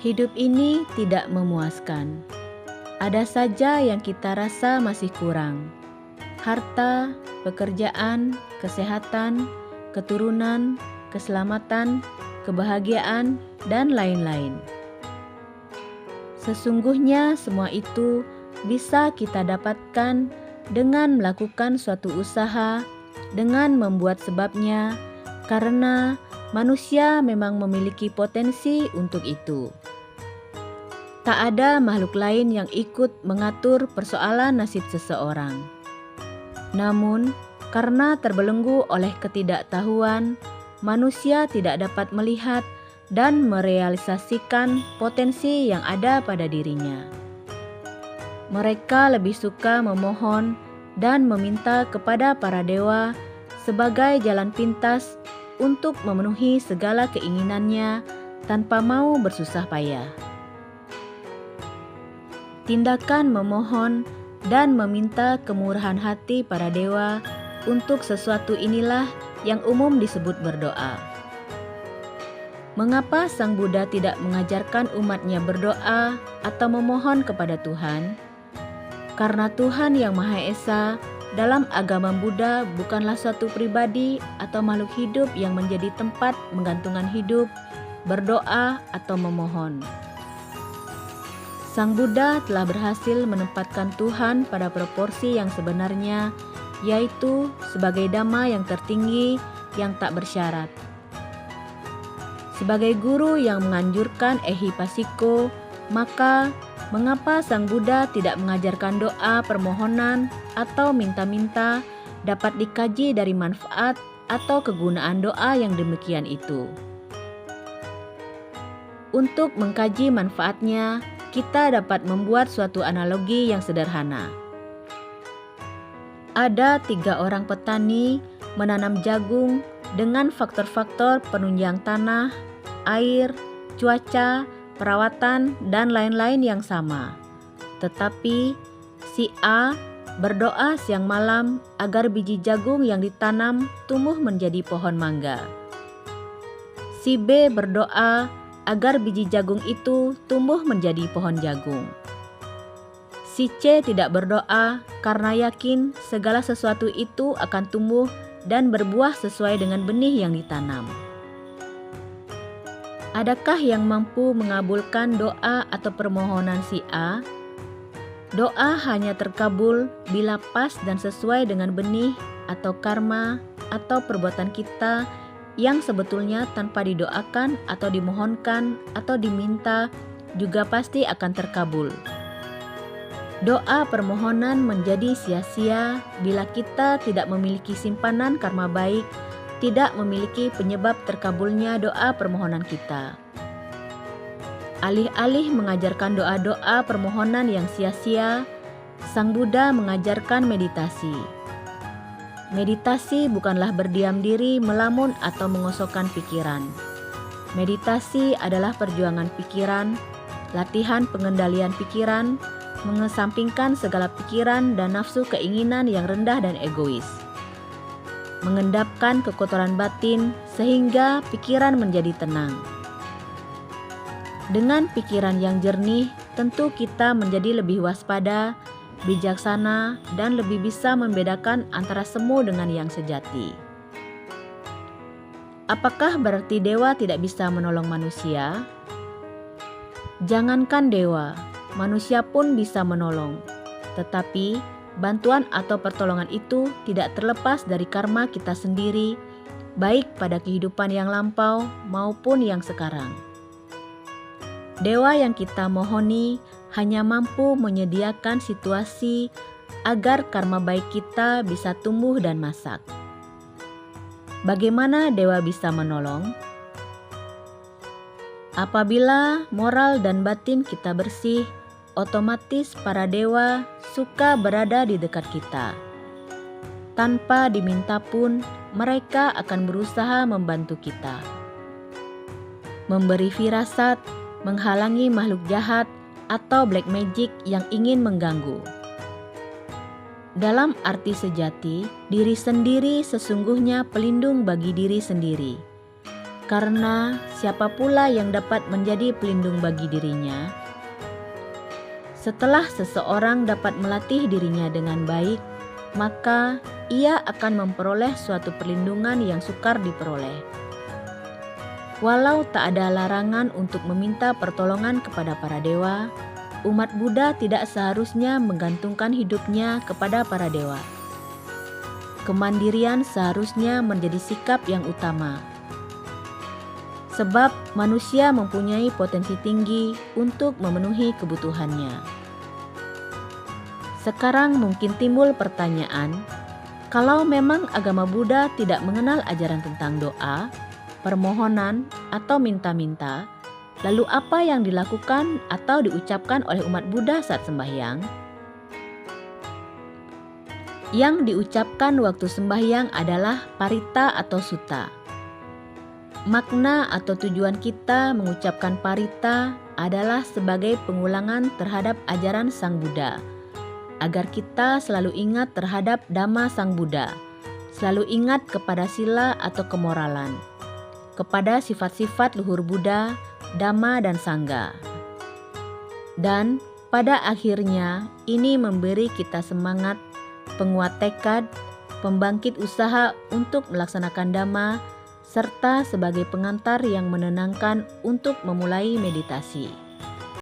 Hidup ini tidak memuaskan. Ada saja yang kita rasa masih kurang. Harta, pekerjaan, kesehatan, keturunan, keselamatan, kebahagiaan, dan lain-lain. Sesungguhnya semua itu bisa kita dapatkan dengan melakukan suatu usaha, dengan membuat sebabnya, karena manusia memang memiliki potensi untuk itu. Tak ada makhluk lain yang ikut mengatur persoalan nasib seseorang. Namun, karena terbelenggu oleh ketidaktahuan, manusia tidak dapat melihat dan merealisasikan potensi yang ada pada dirinya. Mereka lebih suka memohon dan meminta kepada para dewa sebagai jalan pintas untuk memenuhi segala keinginannya tanpa mau bersusah payah. Tindakan memohon dan meminta kemurahan hati para dewa untuk sesuatu inilah yang umum disebut berdoa. Mengapa Sang Buddha tidak mengajarkan umatnya berdoa atau memohon kepada Tuhan? Karena Tuhan yang Maha Esa dalam agama Buddha bukanlah suatu pribadi atau makhluk hidup yang menjadi tempat menggantungan hidup, berdoa atau memohon. Sang Buddha telah berhasil menempatkan Tuhan pada proporsi yang sebenarnya, yaitu sebagai Dhamma yang tertinggi yang tak bersyarat. Sebagai guru yang menganjurkan ehipassiko, maka mengapa Sang Buddha tidak mengajarkan doa permohonan atau minta-minta dapat dikaji dari manfaat atau kegunaan doa yang demikian itu? Untuk mengkaji manfaatnya, kita dapat membuat suatu analogi yang sederhana. Ada 3 orang petani menanam jagung dengan faktor-faktor penunjang tanah, air, cuaca, perawatan, dan lain-lain yang sama. Tetapi si A berdoa siang malam agar biji jagung yang ditanam tumbuh menjadi pohon mangga. Si B berdoa agar biji jagung itu tumbuh menjadi pohon jagung. Si C tidak berdoa karena yakin segala sesuatu itu akan tumbuh dan berbuah sesuai dengan benih yang ditanam. Adakah yang mampu mengabulkan doa atau permohonan si A? Doa hanya terkabul bila pas dan sesuai dengan benih atau karma atau perbuatan kita yang sebetulnya tanpa didoakan atau dimohonkan atau diminta juga pasti akan terkabul. Doa permohonan menjadi sia-sia bila kita tidak memiliki simpanan karma baik, tidak memiliki penyebab terkabulnya doa permohonan kita. Alih-alih mengajarkan doa-doa permohonan yang sia-sia, Sang Buddha mengajarkan meditasi. Meditasi bukanlah berdiam diri melamun atau mengosongkan pikiran. Meditasi adalah perjuangan pikiran, latihan pengendalian pikiran, mengesampingkan segala pikiran dan nafsu keinginan yang rendah dan egois. Mengendapkan kekotoran batin sehingga pikiran menjadi tenang. Dengan pikiran yang jernih, tentu kita menjadi lebih waspada, bijaksana, dan lebih bisa membedakan antara semu dengan yang sejati. Apakah berarti dewa tidak bisa menolong manusia? Jangankan dewa, manusia pun bisa menolong. Tetapi bantuan atau pertolongan itu tidak terlepas dari karma kita sendiri, baik pada kehidupan yang lampau maupun yang sekarang. Dewa yang kita mohoni hanya mampu menyediakan situasi agar karma baik kita bisa tumbuh dan masak. Bagaimana dewa bisa menolong? Apabila moral dan batin kita bersih, otomatis para dewa suka berada di dekat kita. Tanpa diminta pun, mereka akan berusaha membantu kita. Memberi firasat, menghalangi makhluk jahat atau black magic yang ingin mengganggu. Dalam arti sejati, diri sendiri sesungguhnya pelindung bagi diri sendiri. karena siapa pula yang dapat menjadi pelindung bagi dirinya? Setelah seseorang dapat melatih dirinya dengan baik, maka ia akan memperoleh suatu perlindungan yang sukar diperoleh. Walau tak ada larangan untuk meminta pertolongan kepada para dewa, umat Buddha tidak seharusnya menggantungkan hidupnya kepada para dewa. Kemandirian seharusnya menjadi sikap yang utama. Sebab manusia mempunyai potensi tinggi untuk memenuhi kebutuhannya. Sekarang mungkin timbul pertanyaan, kalau memang agama Buddha tidak mengenal ajaran tentang doa, permohonan, atau minta-minta, lalu apa yang dilakukan atau diucapkan oleh umat Buddha saat sembahyang? Yang diucapkan waktu sembahyang adalah parita atau sutta. Makna atau tujuan kita mengucapkan parita adalah sebagai pengulangan terhadap ajaran Sang Buddha, agar kita selalu ingat terhadap Dhamma Sang Buddha, selalu ingat kepada sila atau kemoralan, kepada sifat-sifat luhur Buddha, Dhamma, dan Sangha. Dan pada akhirnya ini memberi kita semangat, penguat tekad, pembangkit usaha untuk melaksanakan Dhamma, serta sebagai pengantar yang menenangkan untuk memulai meditasi.